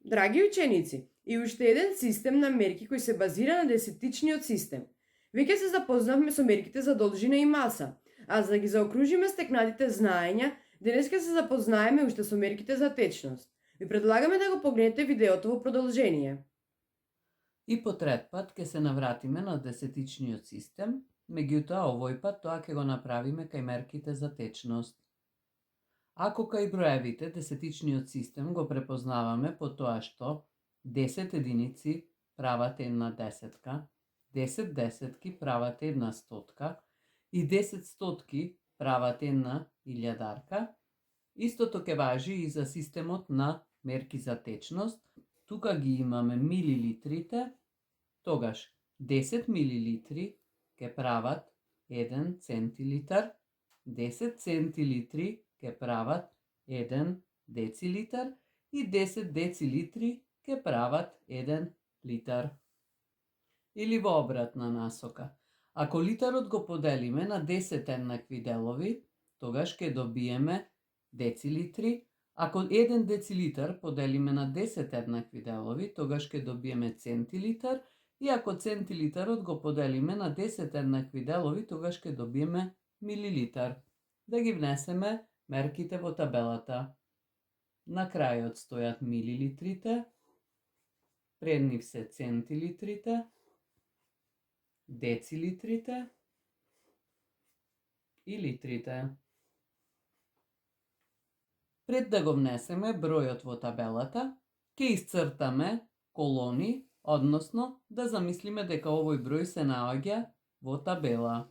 Драги ученици, и уште еден систем на мерки кој се базира на десетичниот систем. Веќе се запознавме со мерките за должина и маса, а за да ги заокружиме стекнатите знаења, денеска се запознаеме уште со мерките за течност. Ви предлагаме да го погледнете видеото во продолжение. И по трет пат ќе се навратиме на десетичниот систем, меѓутоа овој пат тоа ќе го направиме кај мерките за течност. Ако кај броевите десетичниот систем го препознаваме по тоа што 10 единици прават една десетка, 10 десетки прават една стотка и 10 стотки прават една илјадарка, истото ќе важи и за системот на мерки за течност. Тука ги имаме милилитрите, тогаш 10 милилитри ќе прават 1 центилитар, 10 центилитри ќе прават 1 децилитар и 10 децилитри ќе прават 1 литар. Или во обратна насока. Ако литарот го поделиме на 10 еднакви делови, тогаш ќе добиеме децилитри. Ако 1 децилитар поделиме на 10 еднакви делови, тогаш ќе добиеме центилитар. И ако центилитарот го поделиме на 10 еднакви делови, тогаш ќе добиеме милилитар. Да ги внесеме мерките во табелата. На крајот стојат милилитрите, пред нив се центилитрите, децилитрите и литрите. Пред да го внесеме бројот во табелата, ќе исцртаме колони, односно да замислиме дека овој број се наоѓа во табела.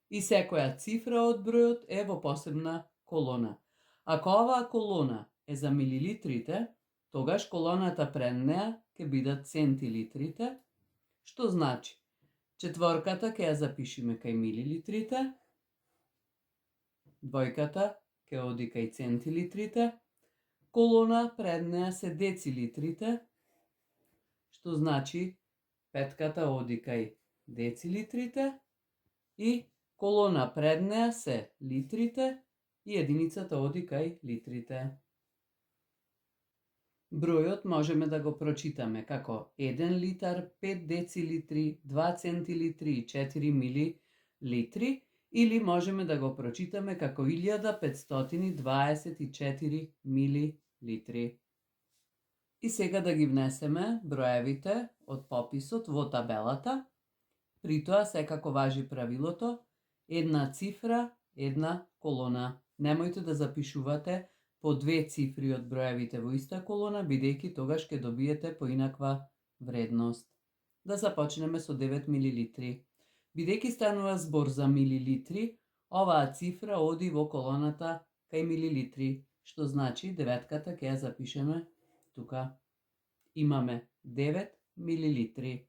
И секоја цифра од бројот е во посебна колона. Ако оваа колона е за милилитрите, тогаш колоната пред неа ќе бидат центилитрите, што значи четворката ќе ја запишеме кај милилитрите, двојката ќе оди кај центилитрите, колона пред неа се децилитрите, што значи петката оди кај децилитрите и колона пред неа се литрите и единицата оди кај литрите. Бројот можеме да го прочитаме како 1 литар, 5 децилитри, 2 центилитри и 4 милилитри, или можеме да го прочитаме како 1524 милилитри. И сега да ги внесеме броевите од пописот во табелата. При тоа секако важи правилото една цифра, една колона. Немојте да запишувате по две цифри од броевите во иста колона, бидејќи тогаш ќе добиете поинаква вредност. Да започнеме со 9 милилитри. Бидејќи станува збор за милилитри, оваа цифра оди во колоната кај милилитри, што значи деветката ќе ја запишеме тука. Имаме 9 милилитри.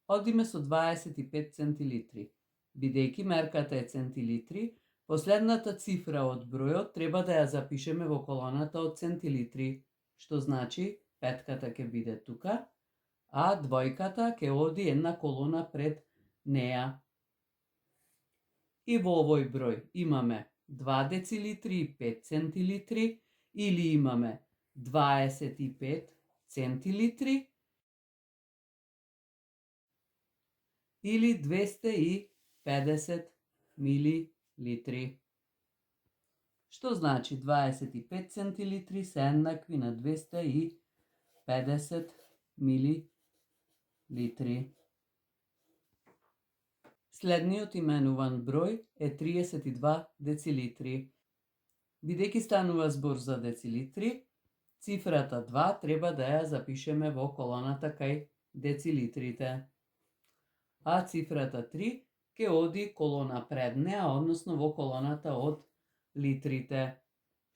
Одиме со 25 центилитри. Бидејќи мерката е центилитри, последната цифра од бројот треба да ја запишеме во колоната од центилитри, што значи петката ќе биде тука, а двојката ќе оди една колона пред неа. И во овој број имаме 2 децилитри и 5 центилитри, или имаме 25 центилитри, или 250 милилитри. Што значи 25 центилитри се еднакви на 250 милилитри. Следниот именуван број е 32 децилитри. Бидејќи станува збор за децилитри, цифрата 2 треба да ја запишеме во колоната кај децилитрите. А цифрата 3 ќе оди колона пред неа, односно во колоната од литрите.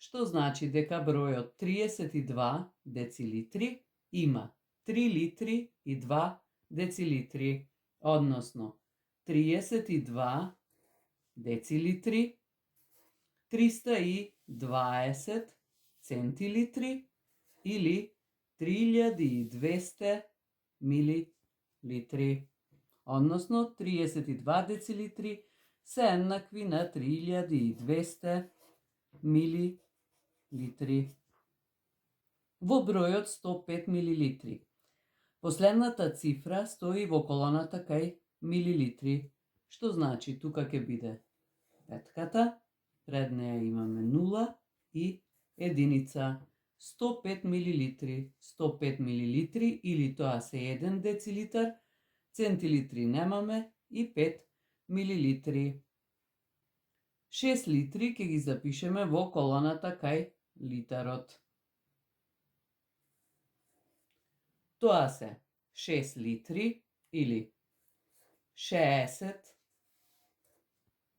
Што значи дека бројот 32 децилитри има 3 литри и 2 децилитри, односно 32 децилитри, 320 центилитри или 3200 милилитри. Односно 32 децилитри се еднакви на 3200 милилитри. во бројот 105 милилитри. Последната цифра стои во колоната кај милилитри, што значи тука ќе биде петката, пред неја имаме 0 и единица. 105 милилитри. 105 милилитри или тоа се 1 децилитар, центилитри немаме и 5 милилитри. 6 литри ќе ги запишеме во колоната кај литарот. Тоа се 6 литри или 60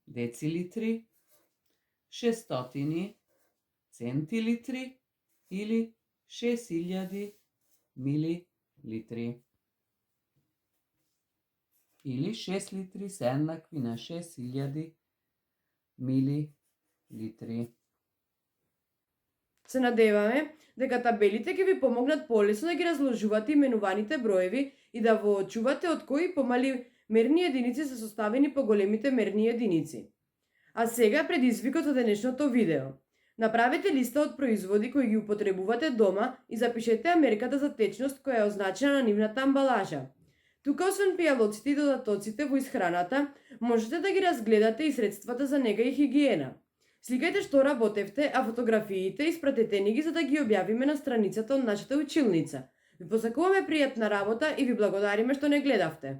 децилитри, 600 центилитри или 6000 милилитри. Или 6 литри се еднакви на 6000 милилитри. Се надеваме дека табелите ќе ви помогнат полесно да ги разложувате именуваните броеви и да воочувате од кои помали мерни единици се составени поголемите мерни единици. А сега предизвикот за денешното видео. Направете листа од производи кои ги употребувате дома и запишете мерката за течност која е означена на нивната амбалажа. Тука, освен пијалоците и додатоците во исхраната, можете да ги разгледате и средствата за нега и хигиена. Сликајте што работевте, а фотографиите испратете ни ги за да ги објавиме на страницата од нашата училница. Ви посакуваме пријатна работа и ви благодариме што не гледавте.